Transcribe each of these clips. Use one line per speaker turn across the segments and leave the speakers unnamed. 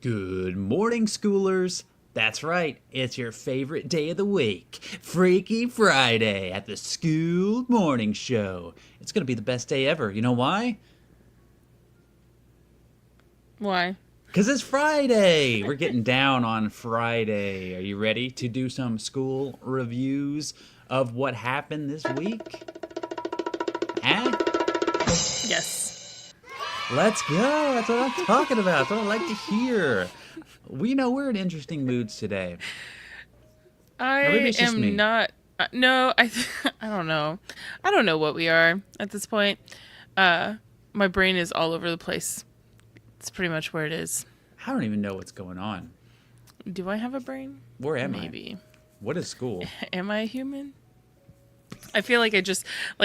Good morning, schoolers. That's right, it's your favorite day of the week, Freaky Friday at the Skool Morning Show. It's going to be the best day ever. You know why?
Why?
Because it's Friday. We're getting down on Friday. Are you ready to do some school reviews of what happened this week? Eh?
Yes.
Let's go. That's what I'm talking about. That's what I like to hear. We're in interesting moods today.
I
Or maybe it's just
am
me.
not. No, I don't know. I don't know what we are at this point. My brain is all over the place. It's pretty much where it is.
I don't even know what's going on.
Do I have a brain?
Where am I?
Maybe.
What is school?
Am I a human? I feel like I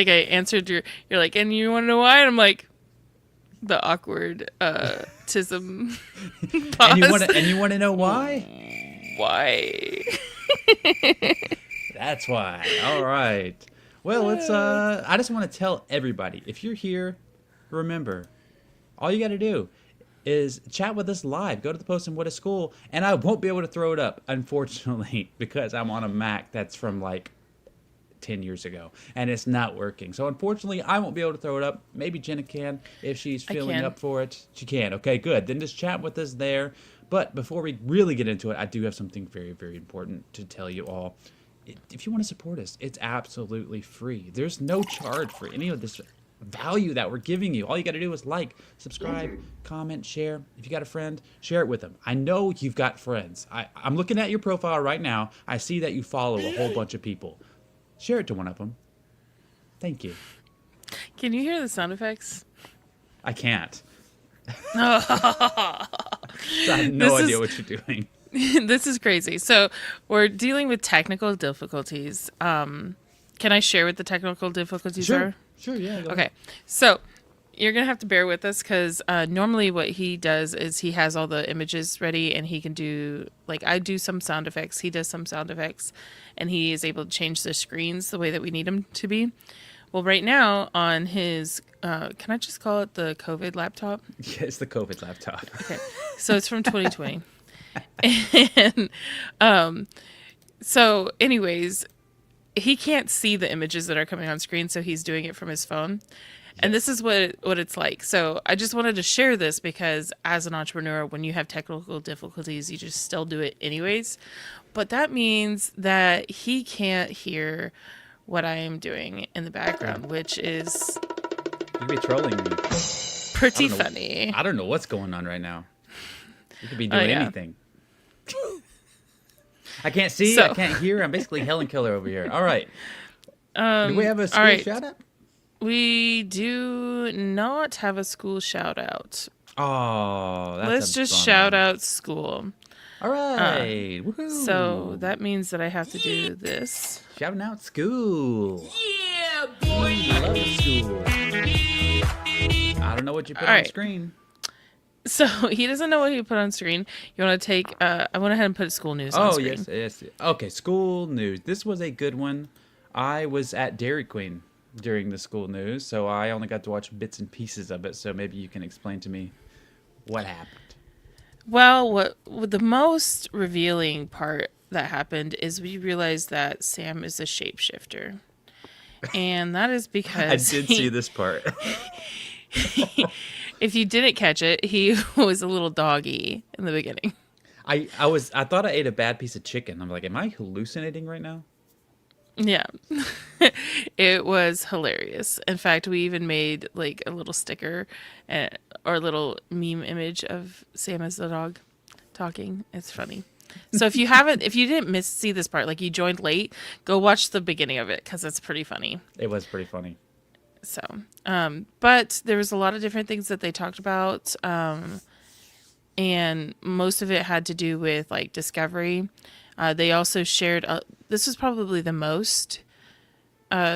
answered you're like, and you want to know why? And I'm like, the awkward tism pause.
And you want to know why?
Why?
That's why. All right. Well, let's I just want to tell everybody, if you're here, remember, all you got to do is chat with us live. Go to the post and what is school, and I won't be able to throw it up, unfortunately, because I'm on a Mac that's from like 10 years ago and it's not working. So unfortunately, I won't be able to throw it up. Maybe Jenna can if she's feeling up for it. She can. Okay, good. Then just chat with us there. But before we really get into it, I do have something very, very important to tell you all. If you want to support us, it's absolutely free. There's no charge for any of this value that we're giving you. All you got to do is like, subscribe, comment, share. If you got a friend, share it with them. I know you've got friends. I'm looking at your profile right now. I see that you follow a whole bunch of people. Share it to one of them. Thank you.
Can you hear the sound effects?
I can't. I have no idea what you're doing.
This is crazy. So we're dealing with technical difficulties. Can I share what the technical difficulties are?
Sure, yeah.
Okay. So you're going to have to bear with us because normally what he does is he has all the images ready and he can do, like I do some sound effects, he does some sound effects, and he is able to change the screens the way that we need him to be. Well, right now on his, can I just call it the COVID laptop?
Yeah, it's the COVID laptop.
Okay. So it's from 2020. And so anyways, he can't see the images that are coming on screen, so he's doing it from his phone. And this is what it's like. So I just wanted to share this because as an entrepreneur, when you have technical difficulties, you just still do it anyways. But that means that he can't hear what I am doing in the background, which is
You could be trolling me.
pretty funny.
I don't know what's going on right now. You could be doing anything. I can't see, I can't hear. I'm basically Helen Keller over here. All right. Do we have a school shout out?
We do not have a school shout out.
Oh, that's
Let's just shout out school.
All right. Woohoo.
So that means that I have to do this.
Shouting out school.
Yeah, boy.
I love school. I don't know what you put on screen.
So he doesn't know what he put on screen. You want to take, I went ahead and put school news on screen.
Oh, yes. Okay, school news. This was a good one. I was at Dairy Queen during the school news, so I only got to watch bits and pieces of it, so maybe you can explain to me what happened.
Well, what the most revealing part that happened is we realized that Sam is a shapeshifter. And that is because
I did see this part.
If you didn't catch it, he was a little doggy in the beginning.
I thought I ate a bad piece of chicken. I'm like, am I hallucinating right now?
Yeah. It was hilarious. In fact, we even made like a little sticker or a little meme image of Sam as the dog talking. It's funny. So if you didn't see this part, like you joined late, go watch the beginning of it because it's pretty funny.
It was pretty funny.
So, but there was a lot of different things that they talked about. And most of it had to do with like discovery. They also shared, this was probably the most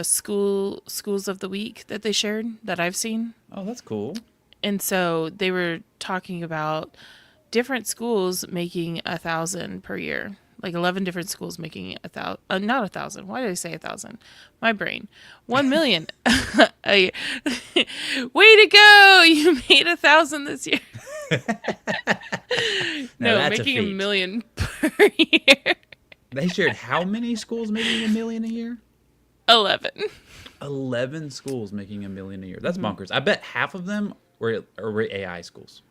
schools of the week that they shared that I've seen.
Oh, that's cool.
And so they were talking about different schools making 1,000 per year. Like 11 different schools making 1,000, not 1,000. Why did I say 1,000? My brain. 1 million. Way to go! You made 1,000 this year.
Now
No,
that's a
making a
feat.
million per year.
They shared how many schools making a million a year?
11.
11 schools making a million a year. That's bonkers. I bet half of them were AI schools.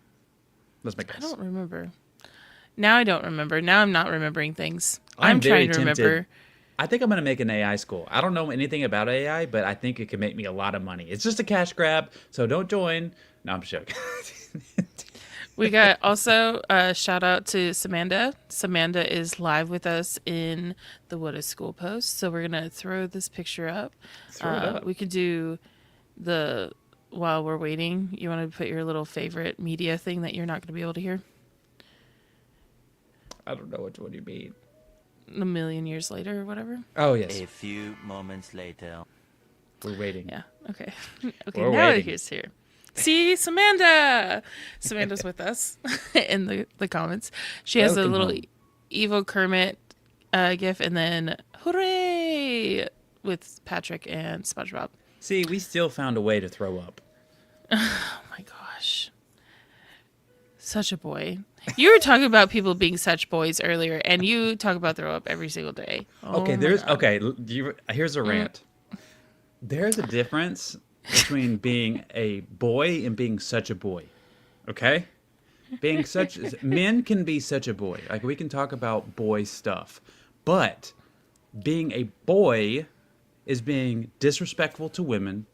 Let's make
I
guess.
don't remember. Now I don't remember. Now I'm not remembering things.
I'm
I'm
very
trying to
tempted.
remember.
I think I'm going to make an AI school. I don't know anything about AI, but I think it can make me a lot of money. It's just a cash grab, so don't join. No, I'm joking.
We got also a shout out to Samantha. Samantha is live with us in the What is School post. So we're going to throw this picture up.
Throw it up.
We could do the, while we're waiting, you want to put your little favorite media thing that you're not going to be able to hear?
I don't know which one you mean.
A million years later or whatever.
Oh, yes.
A few moments later.
We're waiting.
Yeah. Okay. Okay.
We're
now
waiting.
it's here. See, Samantha. Samantha's with us in the comments. She has
Welcome
a little
home.
evil Kermit gif, and then hooray with Patrick and SpongeBob.
See, we still found a way to throw up.
Oh my gosh. Such a boy. You were talking about people being such boys earlier, and you talk about throw up every single day. Oh
Okay,
my
there's
God.
here's a rant. There's a difference between being a boy and being such a boy. Okay? Being such men can be such a boy. Like we can talk about boy stuff. But being a boy is being disrespectful to women,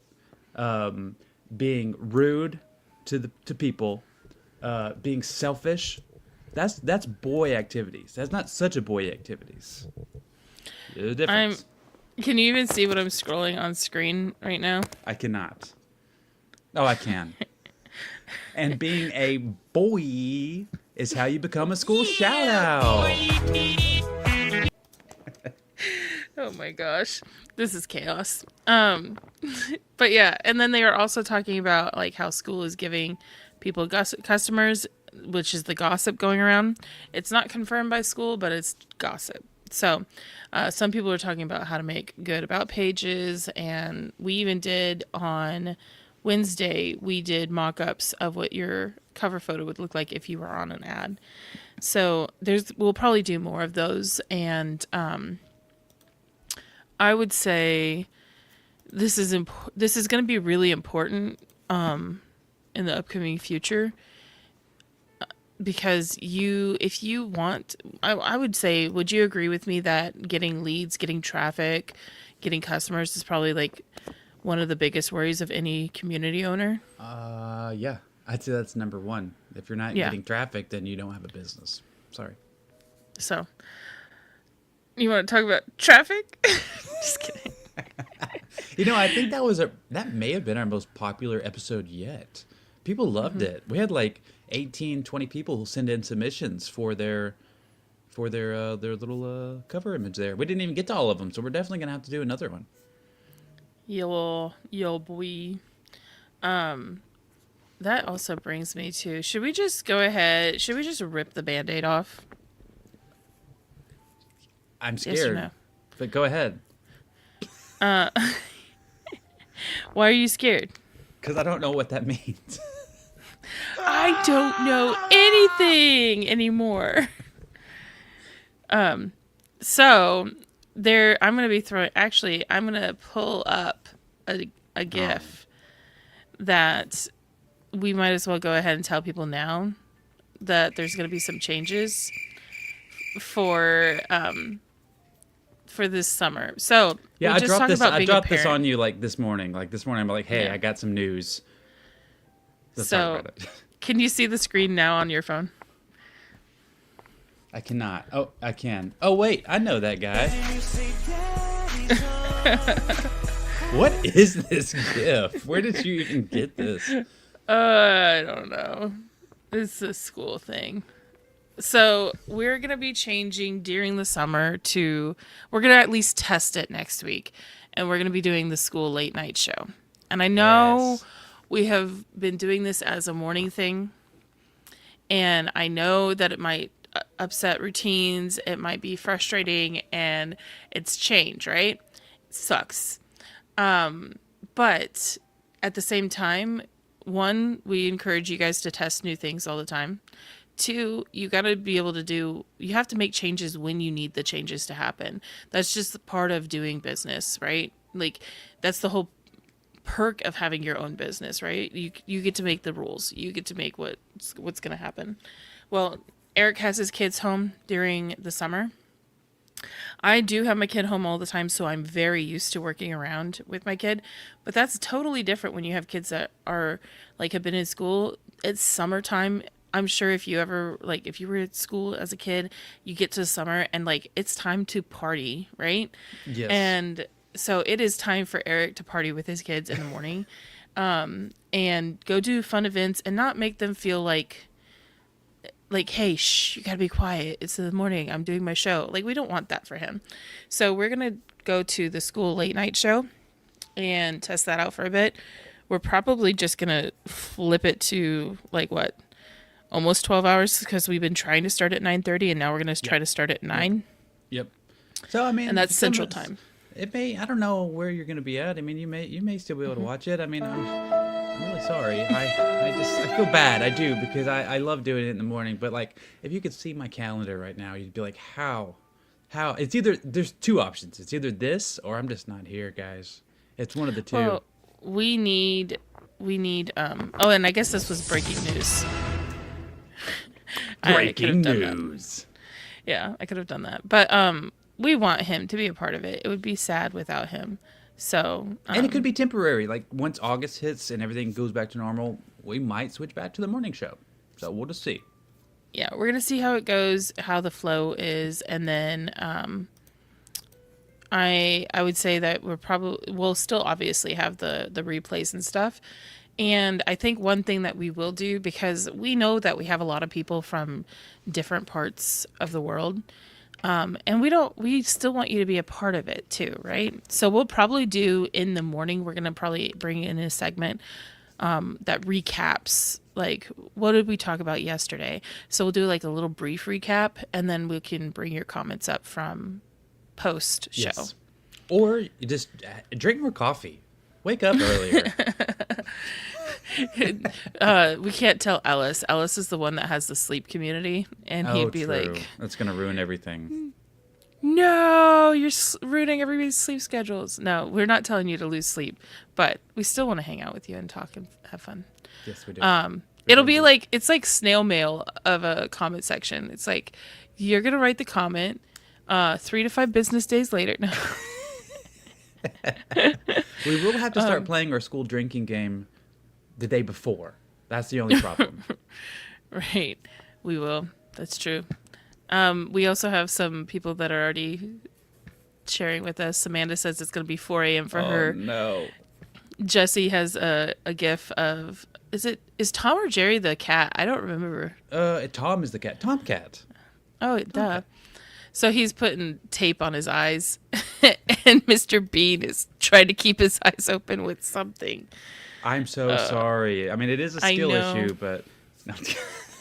being rude to people, being selfish. That's boy activities. That's not such a boy activities. There's a difference.
Can you even see what I'm scrolling on screen right now?
I cannot. Oh, I can. And being a boy is how you become a school shout out.
Oh my gosh. This is chaos. But yeah, and then they were also talking about like how school is giving people customers, which is the gossip going around. It's not confirmed by school, but it's gossip. So some people are talking about how to make good about pages, and we even did on Wednesday, we did mock-ups of what your cover photo would look like if you were on an ad. So we'll probably do more of those, and I would say this is going to be really important in the upcoming future, because if you want, I would say, would you agree with me that getting leads, getting traffic, getting customers is probably like one of the biggest worries of any community owner?
Yeah. I'd say that's number one. If you're not
Yeah.
getting traffic, then you don't have a business. Sorry.
So, you want to talk about traffic? Just kidding.
I think that may have been our most popular episode yet. People loved it. We had like 18, 20 people who send in submissions for their little cover image there. We didn't even get to all of them, so we're definitely gonna have to do another one.
Yo boy. That also brings me to, should we just rip the Band-Aid off?
I'm
Yes or
scared,
no?
but go ahead.
Why are you scared?
Because I don't know what that means.
I don't know anything anymore. So I'm going to pull up a GIF that we might as well go ahead and tell people now that there's going to be some changes for this summer. So
Yeah,
we'll
I
just
dropped
talk
this.
about
I
being
dropped
a
this
parent.
on you like this morning. I'm like, hey,
Yeah.
I got some news. Let's
So
talk about it.
can you see the screen now on your phone?
I cannot. Oh, I can. Oh, wait. I know that guy. What is this GIF? Where did you even get this?
I don't know. It's a school thing. So we're going to be changing during the summer we're going to at least test it next week. And we're going to be doing the school late night show. And I know
Yes.
we have been doing this as a morning thing. And I know that it might upset routines. It might be frustrating, and it's change, right? It sucks. But at the same time, one, we encourage you guys to test new things all the time. Two, you got to be able to you have to make changes when you need the changes to happen. That's just part of doing business, right? Like, that's the whole perk of having your own business, right? You get to make the rules. You get to make what's going to happen. Well, Eric has his kids home during the summer. I do have my kid home all the time, so I'm very used to working around with my kid. But that's totally different when you have kids that are like have been in school. It's summertime. I'm sure if you ever if you were at school as a kid, you get to summer and like it's time to party, right?
Yes.
And so it is time for Eric to party with his kids in the morning, and go do fun events and not make them feel like, hey, shh, you gotta be quiet. It's in the morning. I'm doing my show. Like, we don't want that for him. So we're gonna go to the school late night show and test that out for a bit. We're probably just gonna flip it to almost 12 hours because we've been trying to start at 9:30 and now we're gonna try to start at 9.
Yep. So I mean,
and that's Central Time.
It may. I don't know where you're going to be at. I mean, you may still be able to watch it. I mean, I'm really sorry. I feel bad. I do because I love doing it in the morning. But like, if you could see my calendar right now, you'd be like, how? It's either there's two options. It's either this or I'm just not here, guys. It's one of the two.
Well, we need. Oh, and I guess this was breaking news.
Breaking news.
Yeah, I could have done that, but we want him to be a part of it. It would be sad without him. So,
and it could be temporary. Like once August hits and everything goes back to normal, we might switch back to the morning show. So we'll just see.
Yeah, we're gonna see how it goes, how the flow is, and then I would say that we'll still obviously have the replays and stuff. And I think one thing that we will do, because we know that we have a lot of people from different parts of the world, and we still want you to be a part of it too, right? So we'll probably do in the morning, we're going to probably bring in a segment that recaps, like, what did we talk about yesterday? So we'll do like a little brief recap, and then we can bring your comments up from post show.
Yes. Or you just drink more coffee. Wake up earlier.
We can't tell Ellis. Ellis is the one that has the sleep community, and he'd be like,
"That's gonna ruin everything."
No, you're ruining everybody's sleep schedules. No, we're not telling you to lose sleep, but we still want to hang out with you and talk and have fun.
Yes, we do.
It'll be like it's like snail mail of a comment section. It's like you're gonna write the comment 3 to 5 business days later. No.
We will have to start playing our school drinking game the day before. That's the only problem.
Right. We will. That's true. We also have some people that are already sharing with us. Amanda says it's going to be 4 a.m. for her.
No.
Jesse has a gif of, is Tom or Jerry the cat? I don't remember.
Tom is the cat. Tomcat.
Oh, duh. So he's putting tape on his eyes, and Mr. Bean is trying to keep his eyes open with something.
I'm so sorry. I mean, it is a skill issue, but... No.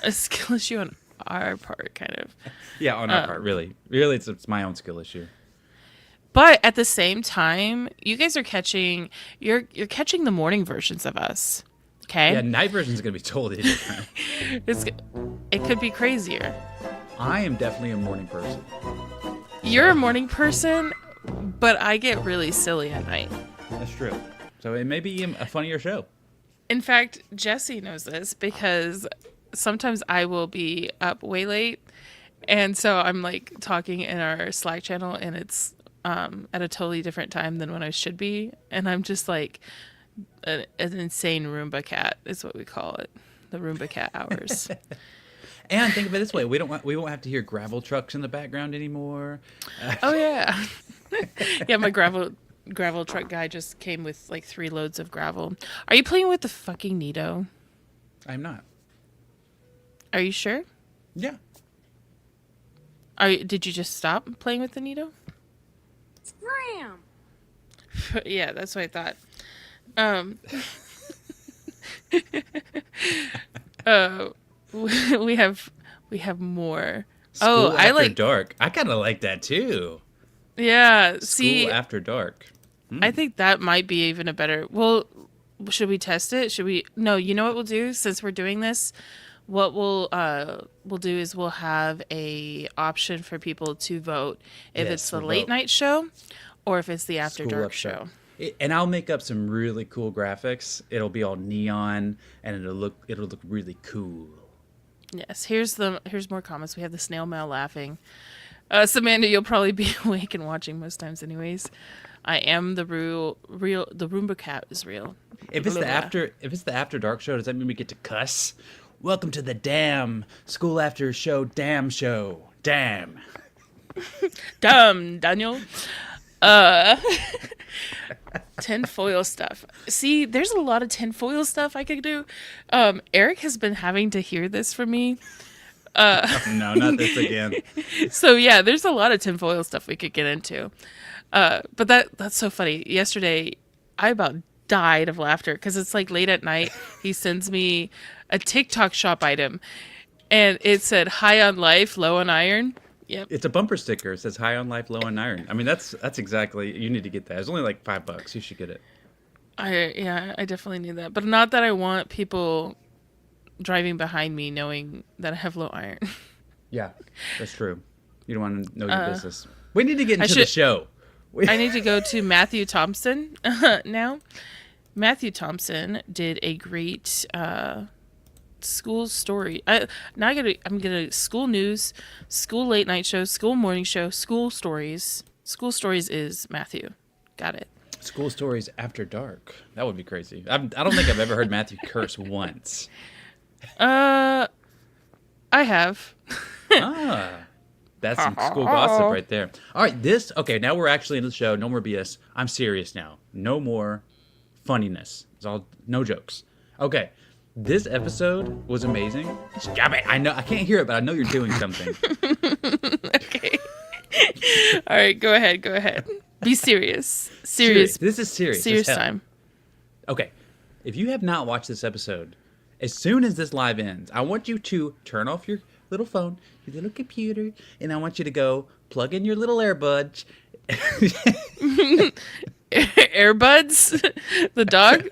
A skill issue on our part, kind of.
Yeah, on our part, really. Really, it's my own skill issue.
But at the same time, you guys are catching... You're catching the morning versions of us, okay?
Yeah, night version is going to be totally different.
It could be crazier.
I am definitely a morning person.
You're a morning person, but I get really silly at night.
That's true. So it may be a funnier show.
In fact, Jesse knows this because sometimes I will be up way late. And so I'm like talking in our Slack channel and it's at a totally different time than when I should be. And I'm just like an insane Roomba cat is what we call it. The Roomba cat hours.
And think of it this way: we won't have to hear gravel trucks in the background anymore.
Oh yeah, yeah. My gravel truck guy just came with like 3 loads of gravel. Are you playing with the fucking Nito?
I'm not.
Are you sure?
Yeah.
Did you just stop playing with the Nito?
Scram!
Yeah, that's what I thought. We have more.
School
I
After
like
Dark. I kind of like that too.
Yeah,
School After Dark.
I think that might be even a better. Well, should we test it? Should we? No, you know what we'll do since we're doing this? what we'll do is we'll have a option for people to vote if
Yes,
it's the
we'll
late
vote.
night show or if it's the after
School
dark
up
show.
And I'll make up some really cool graphics. It'll be all neon, and it'll look really cool.
Yes, here's more comments. We have the snail mail laughing. Samantha, you'll probably be awake and watching most times, anyways. I am the the Roomba cat is real.
If it's the after dark show, does that mean we get to cuss? Welcome to the damn school after show. Damn show. Damn.
Dumb Daniel. Tinfoil stuff. See, there's a lot of tinfoil stuff I could do. Eric has been having to hear this from me.
No, not this again.
So yeah, there's a lot of tinfoil stuff we could get into. But that's so funny. Yesterday, I about died of laughter because it's like late at night. He sends me a TikTok shop item, and it said "High on life, low on iron." Yep.
It's a bumper sticker. It says "High on life, low on iron." I mean, that's exactly. You need to get that. It's only like $5. You should get it.
I definitely need that, but not that I want people driving behind me knowing that I have low iron.
Yeah, that's true. You don't want to know your business. We need to get into the show.
I need to go to Matthew Thompson now. Matthew Thompson did a great school story. I'm gonna school news, school late night show, school morning show, school stories. School stories is Matthew. Got it.
School stories after dark. That would be crazy. I don't think I've ever heard Matthew curse once.
I have.
That's some school gossip right there. All right, okay, now we're actually in the show. No more BS. I'm serious now. No more funniness. It's all no jokes. Okay, this episode was amazing. Stop it. I know I can't hear it, but I know you're doing something.
Okay. All right, go ahead. Be serious. Serious.
This is serious.
Serious
as hell.
time.
Okay, if you have not watched this episode, as soon as this live ends, I want you to turn off your little phone, your little computer, and I want you to go plug in your little earbuds.
Airbuds? The dog?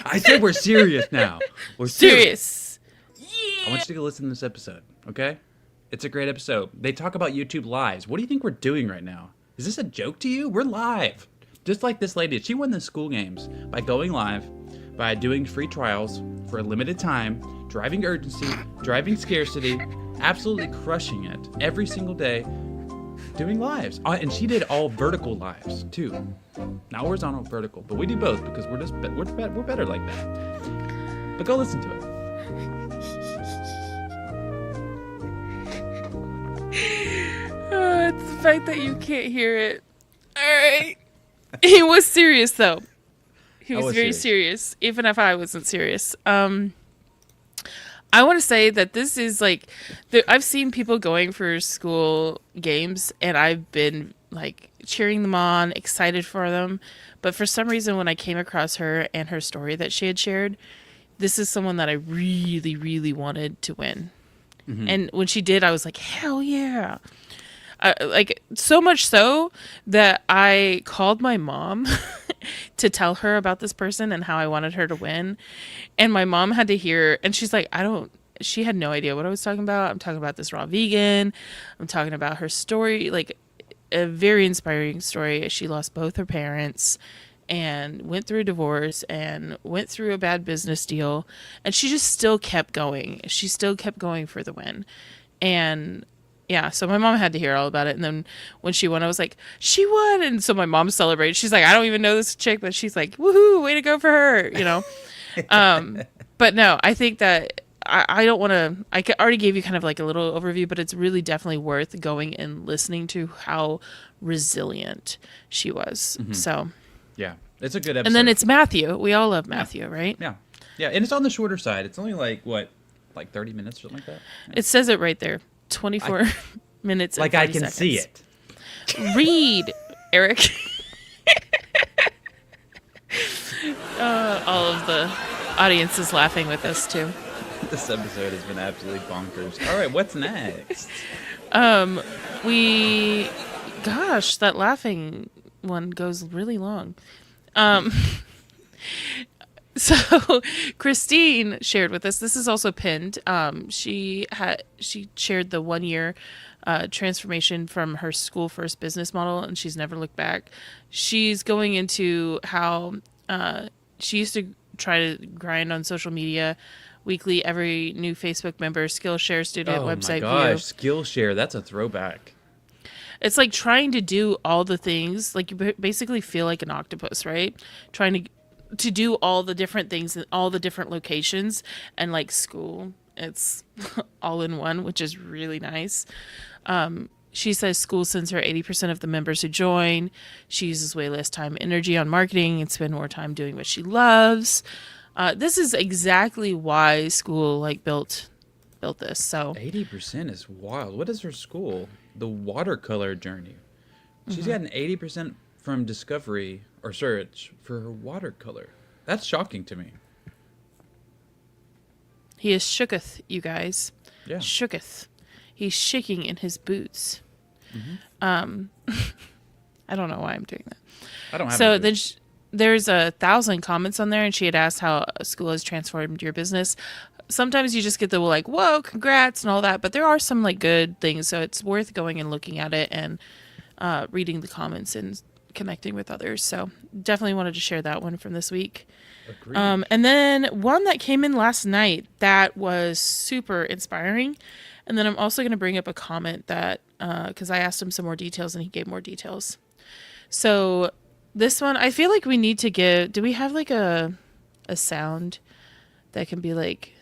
I said we're serious now. We're serious. I want you to go listen to this episode, okay? It's a great episode. They talk about YouTube lives. What do you think we're doing right now? Is this a joke to you? We're live. Just like this lady. She won the school games by going live, by doing free trials for a limited time, driving urgency, driving scarcity, absolutely crushing it every single day, doing lives. And she did all vertical lives too, not horizontal, vertical. But we do both because we're better like that. But go listen to it.
It's the fact that you can't hear it. All right. He was serious though. He was very serious, even if I wasn't serious. I want to say that this is like, I've seen people going for school games, and I've been like cheering them on, excited for them. But for some reason, when I came across her and her story that she had shared, this is someone that I really, really wanted to win. Mm-hmm. And when she did, I was like, hell yeah. Like, so much so that I called my mom to tell her about this person and how I wanted her to win. And my mom had to hear, and she's like, she had no idea what I was talking about. I'm talking about this raw vegan. I'm talking about her story, like a very inspiring story. She lost both her parents and went through a divorce and went through a bad business deal. And she just still kept going. She still kept going for the win. And yeah, so my mom had to hear all about it. And then when she won, I was like, she won. And so my mom celebrated. She's like, I don't even know this chick, but she's like, woohoo, way to go for her, you know? But no, I think that I don't want to, already gave you kind of like a little overview, but it's really definitely worth going and listening to how resilient she was. Mm-hmm. So
yeah, it's a good episode.
And then it's Matthew. We all love Matthew, right?
Yeah. Yeah. And it's on the shorter side. It's only like 30 minutes or something like that? Yeah.
It says it right there. 24 minutes and
like
40
I can
seconds.
see it.
Read, Eric. All of the audience is laughing with us too.
This episode has been absolutely bonkers. All right, what's next?
Gosh, that laughing one goes really long. So Christine shared with us. This is also pinned. She shared the 1 year transformation from her school first business model, and she's never looked back. She's going into how she used to try to grind on social media weekly. Every new Facebook member, Skillshare student,
Oh my
website
gosh,
view.
Skillshare, that's a throwback.
It's like trying to do all the things. Like you basically feel like an octopus, right? Trying to do all the different things in all the different locations, and like Skool, it's all in one, which is really nice. She says Skool sends her 80% of the members who join. She uses way less time and energy on marketing and spend more time doing what she loves. This is exactly why Skool like built this. So
80% is wild. What is her school? The watercolor journey. She's got an 80% from discovery or search for her watercolor. That's shocking to me.
he is shooketh, you guys.
Yeah.
Shooketh. He's shaking in his boots. I don't know why I'm doing that.
I don't have
So
any
then
boots.
there's 1,000 comments on there, and she had asked how Skool has transformed your business. Sometimes you just get the like, whoa, congrats and all that, but there are some like good things, so it's worth going and looking at it and reading the comments and connecting with others. So definitely wanted to share that one from this week.
Agreed.
And then one that came in last night that was super inspiring. And then I'm also going to bring up a comment that, because I asked him some more details and he gave more details. So this one, I feel like we need to give, do we have like a sound that can be like,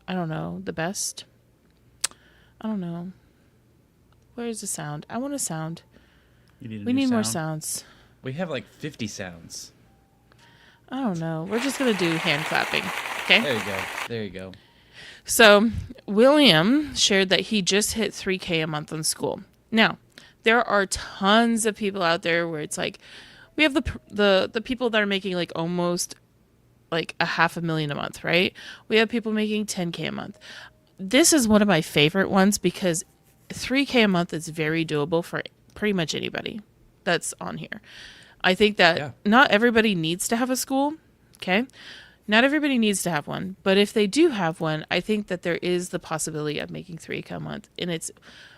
I don't know, the best? I don't know. Where is the sound? I want a sound.
You need a
We
new
need more
sound?
sounds.
We have like 50 sounds.
I don't know. We're just going to do hand clapping. Okay.
There you go. There you go.
So William shared that he just hit 3K a month on Skool. Now, there are tons of people out there where it's like, we have the people that are making like almost like $500,000 a month, right? We have people making 10K a month. This is one of my favorite ones because 3K a month is very doable for pretty much anybody that's on here. I think that not everybody needs to have a school, okay? Not everybody needs to have one, but if they do have one, I think that there is the possibility of making 3K a month, and it's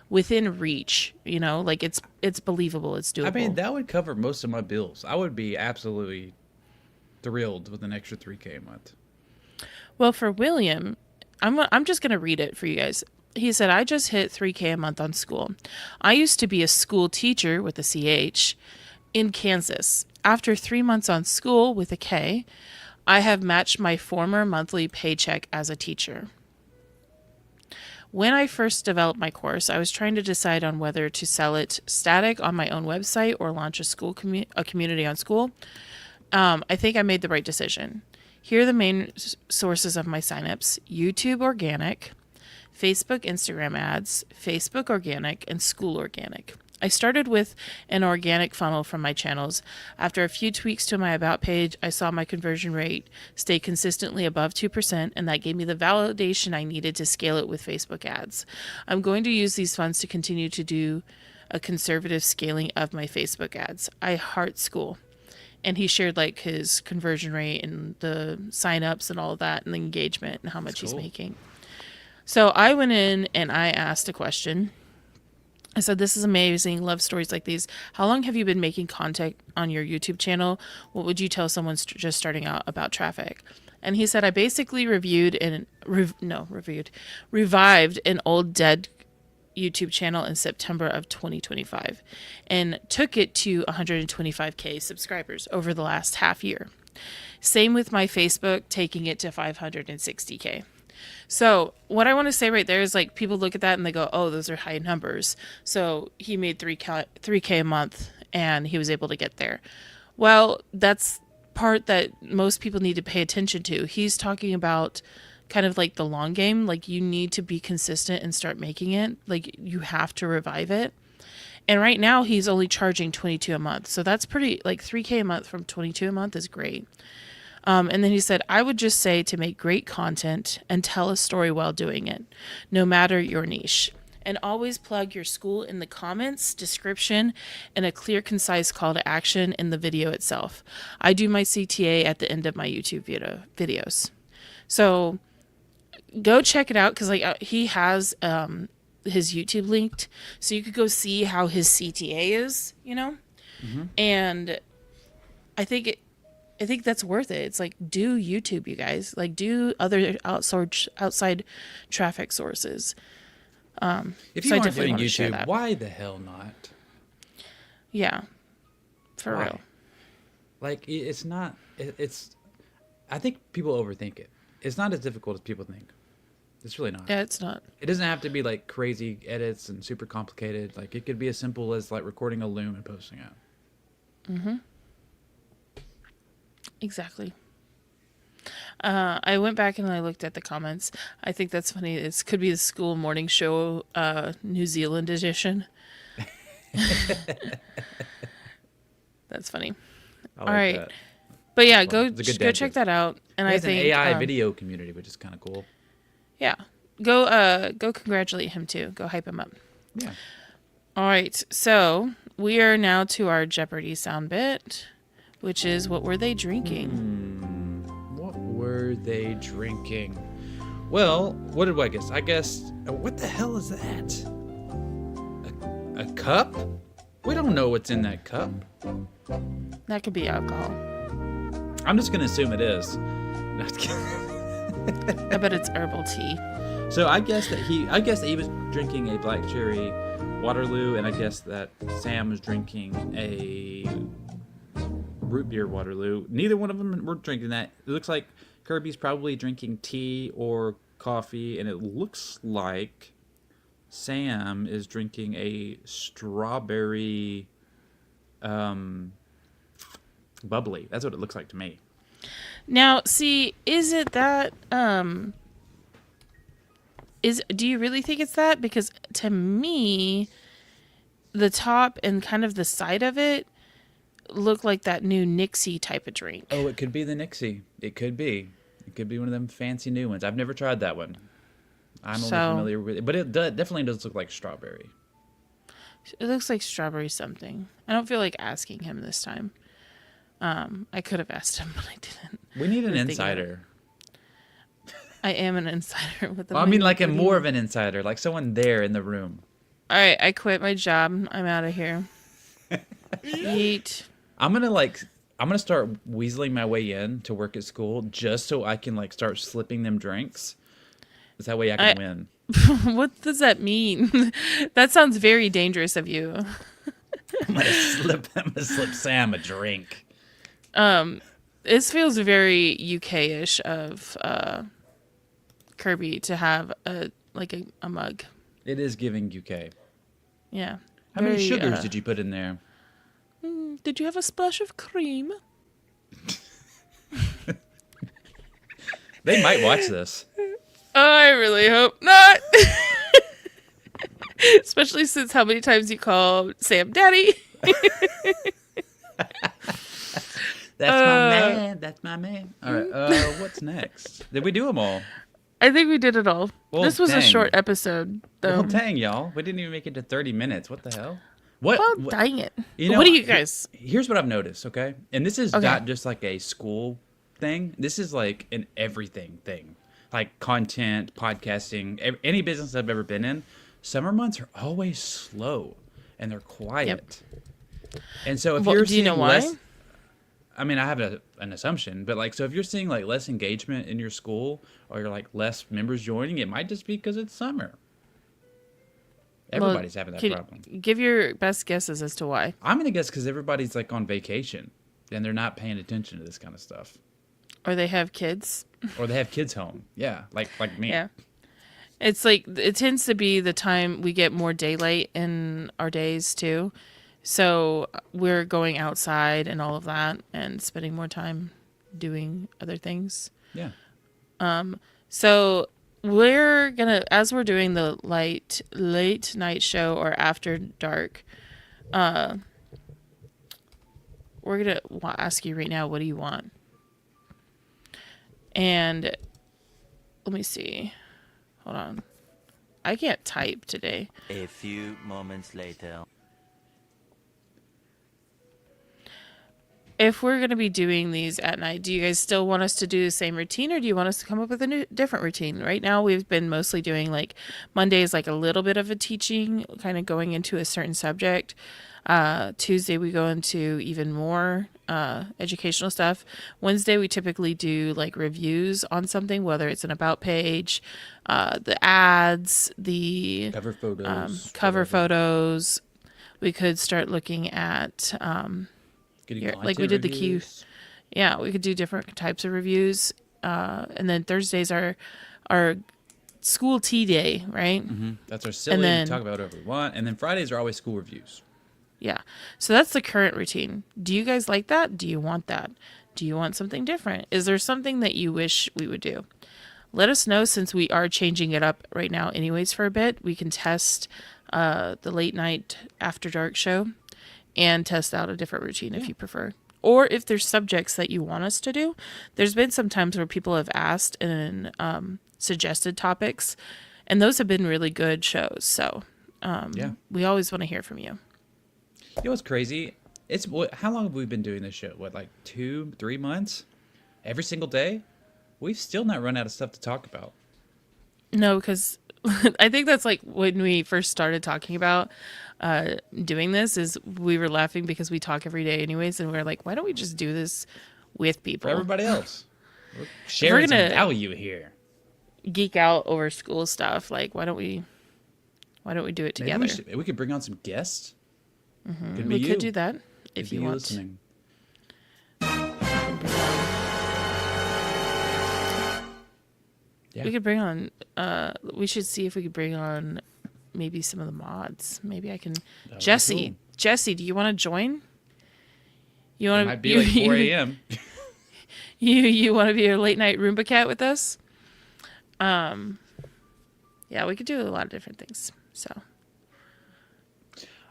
within reach, you know, like it's believable, it's doable.
I mean, that would cover most of my bills. I would be absolutely thrilled with an extra 3K a month.
Well, for William, I'm just going to read it for you guys. He said, I just hit 3K a month on Skool. I used to be a school teacher with a CH in Kansas. After 3 months on Skool with a K, I have matched my former monthly paycheck as a teacher. When I first developed my course, I was trying to decide on whether to sell it static on my own website or launch a community on Skool. I think I made the right decision. Here are the main sources of my signups: YouTube organic, Facebook Instagram ads, Facebook organic, and Skool organic. I started with an organic funnel from my channels. After a few tweaks to my About page, I saw my conversion rate stay consistently above 2%, and that gave me the validation I needed to scale it with Facebook ads. I'm going to use these funds to continue to do a conservative scaling of my Facebook ads. I heart Skool. And he shared like his conversion rate and the signups and all of that and the engagement and how much he's making. So I went in and I asked a question. I said, this is amazing. Love stories like these. How long have you been making content on your YouTube channel? What would you tell someone just starting out about traffic? And he said, I basically revived an old dead YouTube channel in September of 2025 and took it to 125K subscribers over the last half year. Same with my Facebook, taking it to 560K. So what I want to say right there is like people look at that and they go, oh, those are high numbers. So he made 3K a month and he was able to get there. Well, that's part that most people need to pay attention to. He's talking about kind of like the long game. Like you need to be consistent and start making it. Like you have to revive it. And right now he's only charging $22 a month. So that's pretty, like 3K a month from $22 a month is great. And then he said, I would just say to make great content and tell a story while doing it, no matter your niche. And always plug your school in the comments, description, and a clear, concise call to action in the video itself. I do my CTA at the end of my YouTube videos. So go check it out, because he has his YouTube linked, so you could go see how his CTA is, and I think that's worth it. It's like, do YouTube, you guys. Like, do other outside traffic sources.
If you aren't doing YouTube, why the hell not?
Yeah, for
Why?
real.
Like, it's not. I think people overthink it. It's not as difficult as people think. It's really not.
Yeah, it's not.
It doesn't have to be like crazy edits and super complicated. Like, it could be as simple as like recording a loom and posting it.
Mm-hmm. Exactly. I went back and I looked at the comments. I think that's funny. It could be the Skool morning show, New Zealand edition. That's funny.
I like
All right.
that.
But yeah,
Well,
go
it's a good
check
dad
that out. And
He
I
has
think
an AI video community, which is kind of cool.
Yeah. Go congratulate him too. Go hype him up.
Yeah.
All right. So we are now to our Jeopardy sound bit, which is, what were they drinking?
What were they drinking? Well, what did I guess? I guessed. What the hell is that? A cup? We don't know what's in that cup.
That could be alcohol.
I'm just gonna assume it is. Not kidding.
I bet it's herbal tea.
So I guess that he was drinking a black cherry Waterloo, and I guess that Sam was drinking a root beer Waterloo. Neither one of them were drinking that. It looks like Kirby's probably drinking tea or coffee, and it looks like Sam is drinking a strawberry bubbly. That's what it looks like to me.
Now, see, is it that do you really think it's that? Because to me, the top and kind of the side of it look like that new Nixie type of drink.
Oh, it could be the Nixie. It could be. It could be one of them fancy new ones. I've never tried that one. I'm only familiar with it, but it definitely does look like strawberry.
It looks like strawberry something. I don't feel like asking him this time. I could have asked him, but I didn't.
We need an insider.
I am an insider with the.
Well, I mean, like more of an insider, like someone there in the room.
All right, I quit my job. I'm out of here. Yeet.
I'm gonna start weaseling my way in to work at Skool just so I can like start slipping them drinks. That way I can win.
What does that mean? That sounds very dangerous of you.
I'm gonna slip Sam a drink.
This feels very UK-ish of Kirby to have a mug.
It is giving UK.
Yeah.
How many sugars did you put in there?
Did you have a splash of cream?
They might watch this.
I really hope not. Especially since how many times you call Sam Daddy.
That's my man. That's my man. All right. What's next? Did we do them all?
I think we did it all.
Well,
this was a
dang.
short episode, though.
Well, dang, y'all. We didn't even make it to 30 minutes. What the hell? What?
Well, dang it.
You know,
What do you guys?
Here's what I've noticed, okay? And this is
Okay.
not just like a school thing. This is like an everything thing. Like content, podcasting, any business I've ever been in. Summer months are always slow and they're quiet. And so if
Well,
you're
do you
seeing
know why?
less, I mean, I have an assumption, but like, so if you're seeing like less engagement in your school or you're like less members joining, it might just be because it's summer. Everybody's having that problem.
Give your best guesses as to why.
I'm going to guess because everybody's like on vacation and they're not paying attention to this kind of stuff.
Or they have kids.
Or they have kids home. Yeah, like me.
Yeah. It's like, it tends to be the time we get more daylight in our days too. So we're going outside and all of that and spending more time doing other things.
Yeah.
So we're gonna, as we're doing the late night show or after dark, we're gonna ask you right now, what do you want? And let me see. Hold on. I can't type today.
A few moments later.
If we're going to be doing these at night, do you guys still want us to do the same routine, or do you want us to come up with a different routine? Right now, we've been mostly doing like Monday is like a little bit of a teaching, kind of going into a certain subject. Tuesday, we go into even more educational stuff. Wednesday, we typically do like reviews on something, whether it's an about page, the ads, the
Cover photos.
cover
whatever.
photos. We could start looking at
Getting
like
content
we did the Q.
reviews.
Yeah, we could do different types of reviews. And then Thursdays are our school tea day, right?
That's our silly.
then-
We talk about whatever we want. And then Fridays are always school reviews.
Yeah. So that's the current routine. Do you guys like that? Do you want that? Do you want something different? Is there something that you wish we would do? Let us know, since we are changing it up right now anyways for a bit. We can test the late night after dark show and test out a different routine if you prefer. Or if there's subjects that you want us to do. There's been some times where people have asked and suggested topics, and those have been really good shows. So we always want to hear from you.
You know what's crazy? It's how long have we been doing this show? What, like 2-3 months? Every single day? We've still not run out of stuff to talk about.
No, because I think that's like when we first started talking about doing this, is we were laughing because we talk every day anyways, and we are like, why don't we just do this with
For
people?
everybody else. We're sharing some
gonna-
value here.
Geek out over school stuff. Like, why don't we do it
Maybe
together?
we could bring on some guests. Could be
We
you.
could do that
Could
if
be
you want.
listening. Yeah.
We could bring on. We should see if we could bring on maybe some of the mods. Maybe I can.
be
Jesse,
cool.
Jesse, do you want to join? You
It
want
might be like 4 a.m.
You want to be a late night Roomba cat with us? Yeah, we could do a lot of different things. So.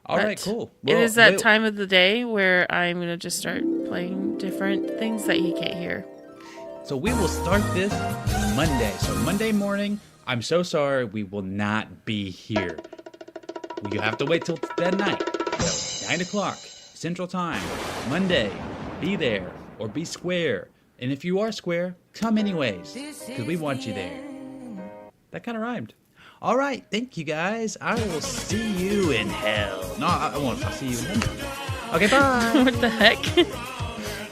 All right,
But
cool.
It
Well,
is that
we'll-
time of the day where I'm gonna just start playing different things that he can't hear.
So we will start this Monday. So Monday morning, I'm so sorry, we will not be here. You have to wait till that night. So 9 o'clock Central Time, Monday. Be there or be square. And if you are square, come anyways, because we want you there. That kind of rhymed. All right, thank you guys. I will see you in hell. No, I won't. I'll see you in heaven. Okay, bye.
What the heck?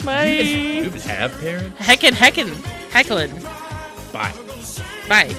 Bye.
You guys have parents?
Heckling.
Bye.
Bye.